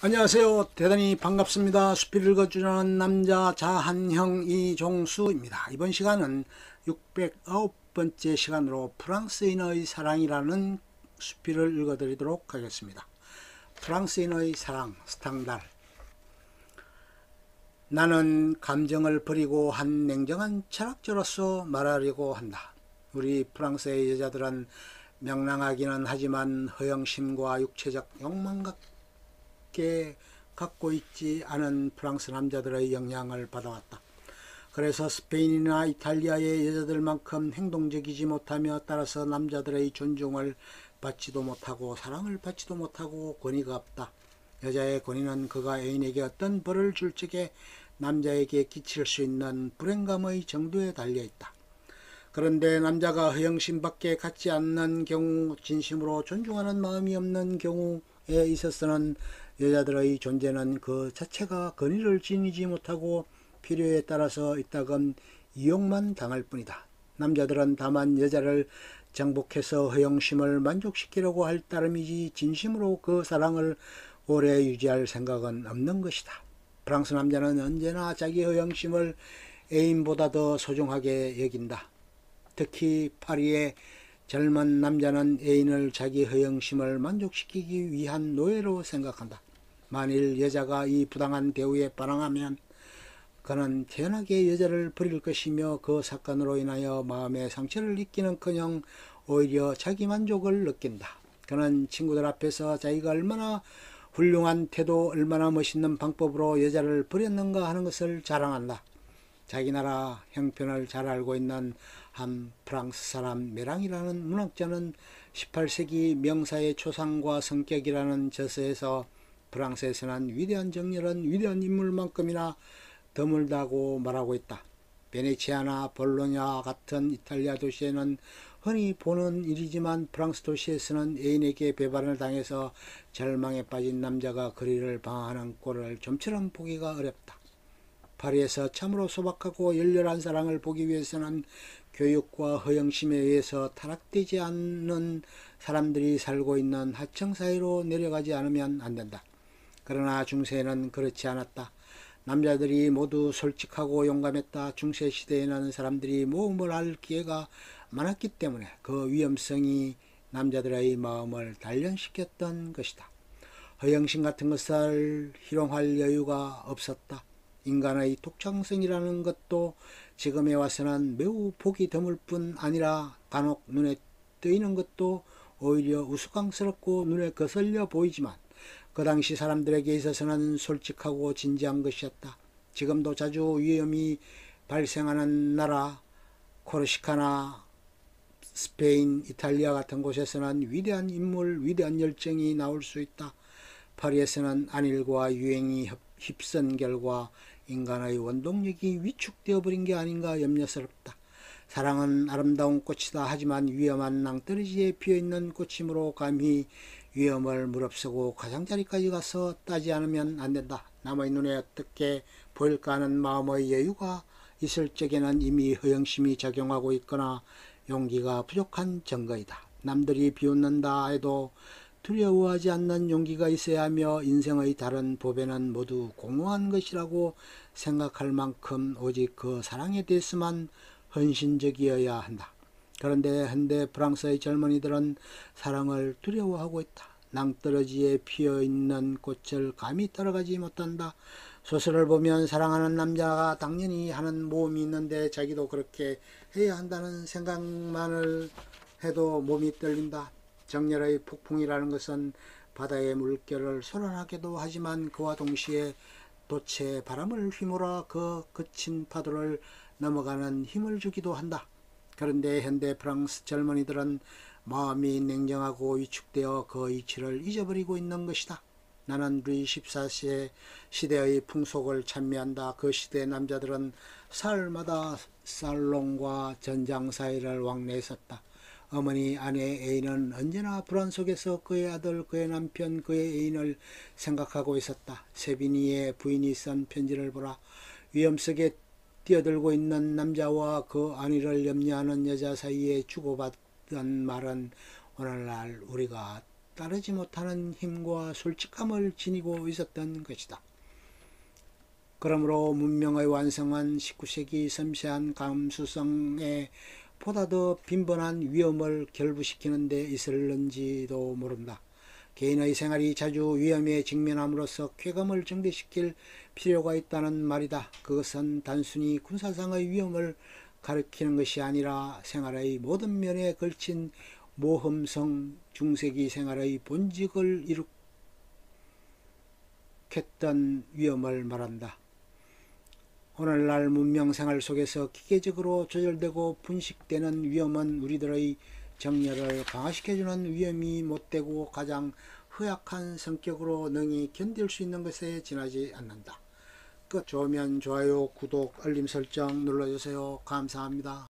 안녕하세요. 대단히 반갑습니다. 숲을 읽어주는 남자 자한형 이종수입니다. 이번 시간은 609번째 시간으로 프랑스인의 사랑이라는 수필을 읽어드리도록 하겠습니다. 프랑스인의 사랑, 스탕달. 나는 감정을 버리고 한 냉정한 철학자로서 말하려고 한다. 우리 프랑스의 여자들은 명랑하기는 하지만 허영심과 육체적 욕망밖에 갖고 있지 않은 프랑스 남자들의 영향을 받아왔다. 그래서 스페인이나 이탈리아의 여자들만큼 행동적이지 못하며 따라서 남자들의 존중을 받지도 못하고 사랑을 받지도 못하고 권위가 없다. 여자의 권위는 그가 애인에게 어떤 벌을 줄 적에 남자에게 끼칠 수 있는 불행감의 정도에 달려있다. 그런데 남자가 허영심밖에 갖지 않는 경우, 진심으로 존중하는 마음이 없는 경우에 있어서는 여자들의 존재는 그 자체가 권위를 지니지 못하고 필요에 따라서 이따금 이용만 당할 뿐이다. 남자들은 다만 여자를 정복해서 허영심을 만족시키려고 할 따름이지 진심으로 그 사랑을 오래 유지할 생각은 없는 것이다. 프랑스 남자는 언제나 자기 허영심을 애인보다 더 소중하게 여긴다. 특히 파리의 젊은 남자는 애인을 자기 허영심을 만족시키기 위한 노예로 생각한다. 만일 여자가 이 부당한 대우에 반항하면 그는 태연하게 여자를 버릴 것이며 그 사건으로 인하여 마음의 상처를 입기는커녕 오히려 자기 만족을 느낀다. 그는 친구들 앞에서 자기가 얼마나 훌륭한 태도, 얼마나 멋있는 방법으로 여자를 버렸는가 하는 것을 자랑한다. 자기 나라 형편을 잘 알고 있는 한 프랑스 사람 메랑이라는 문학자는 18세기 명사의 초상과 성격이라는 저서에서 프랑스에서는 위대한 정열은 위대한 인물만큼이나 드물다고 말하고 있다. 베네치아나 볼로냐 같은 이탈리아 도시에는 흔히 보는 일이지만 프랑스 도시에서는 애인에게 배반을 당해서 절망에 빠진 남자가 거리를 방황하는 꼴을 좀처럼 보기가 어렵다. 파리에서 참으로 소박하고 열렬한 사랑을 보기 위해서는 교육과 허영심에 의해서 타락되지 않는 사람들이 살고 있는 하층사회로 내려가지 않으면 안 된다. 그러나 중세에는 그렇지 않았다. 남자들이 모두 솔직하고 용감했다. 중세시대에는 사람들이 모험을 할 기회가 많았기 때문에 그 위험성이 남자들의 마음을 단련시켰던 것이다. 허영심 같은 것을 희롱할 여유가 없었다. 인간의 독창성이라는 것도 지금에 와서는 매우 보기 드물 뿐 아니라 간혹 눈에 띄는 것도 오히려 우스꽝스럽고 눈에 거슬려 보이지만 그 당시 사람들에게 있어서는 솔직하고 진지한 것이었다. 지금도 자주 위험이 발생하는 나라 코르시카나 스페인, 이탈리아 같은 곳에서는 위대한 인물, 위대한 열정이 나올 수 있다. 파리에서는 안일과 유행이 휩쓴 결과 인간의 원동력이 위축되어 버린 게 아닌가 염려스럽다. 사랑은 아름다운 꽃이다. 하지만 위험한 낭떠러지에 피어있는 꽃이므로 감히 위험을 무릅쓰고 가장자리까지 가서 따지 않으면 안 된다. 남의 눈에 어떻게 보일까 하는 마음의 여유가 있을 적에는 이미 허영심이 작용하고 있거나 용기가 부족한 증거이다. 남들이 비웃는다 해도 두려워하지 않는 용기가 있어야 하며 인생의 다른 보배는 모두 공허한 것이라고 생각할 만큼 오직 그 사랑에 대해서만 헌신적이어야 한다. 그런데 현대 프랑스의 젊은이들은 사랑을 두려워하고 있다. 낭떠러지에 피어있는 꽃을 감히 따라가지 못한다. 소설을 보면 사랑하는 남자가 당연히 하는 모험이 있는데 자기도 그렇게 해야 한다는 생각만을 해도 몸이 떨린다. 정열의 폭풍이라는 것은 바다의 물결을 소란하게도 하지만 그와 동시에 돛에 바람을 휘몰아 그 거친 파도를 넘어가는 힘을 주기도 한다. 그런데 현대 프랑스 젊은이들은 마음이 냉정하고 위축되어 그 이치를 잊어버리고 있는 것이다. 나는 루이 14세 시대의 풍속을 찬미한다. 그 시대 남자들은 사흘마다 살롱과 전장사회를 왕래했었다. 어머니, 아내, 애인은 언제나 불안 속에서 그의 아들, 그의 남편, 그의 애인을 생각하고 있었다. 세빈이의 부인이 쓴 편지를 보라. 위험 속에 뛰어들고 있는 남자와 그 안위를 염려하는 여자 사이에 주고받은 말은 오늘날 우리가 따르지 못하는 힘과 솔직함을 지니고 있었던 것이다. 그러므로 문명의 완성은 19세기 섬세한 감수성에 보다 더 빈번한 위험을 결부시키는 데 있을는지도 모른다. 개인의 생활이 자주 위험에 직면함으로써 쾌감을 증대시킬 필요가 있다는 말이다. 그것은 단순히 군사상의 위험을 가리키는 것이 아니라 생활의 모든 면에 걸친 모험성 중세기 생활의 본질을 일으켰던 위험을 말한다. 오늘날 문명생활 속에서 기계적으로 조절되고 분식되는 위험은 우리들의 정열을 강화시켜주는 위험이 못되고 가장 허약한 성격으로 능히 견딜 수 있는 것에 지나지 않는다. 좋으면 좋아요, 구독, 알림 설정 눌러주세요. 감사합니다.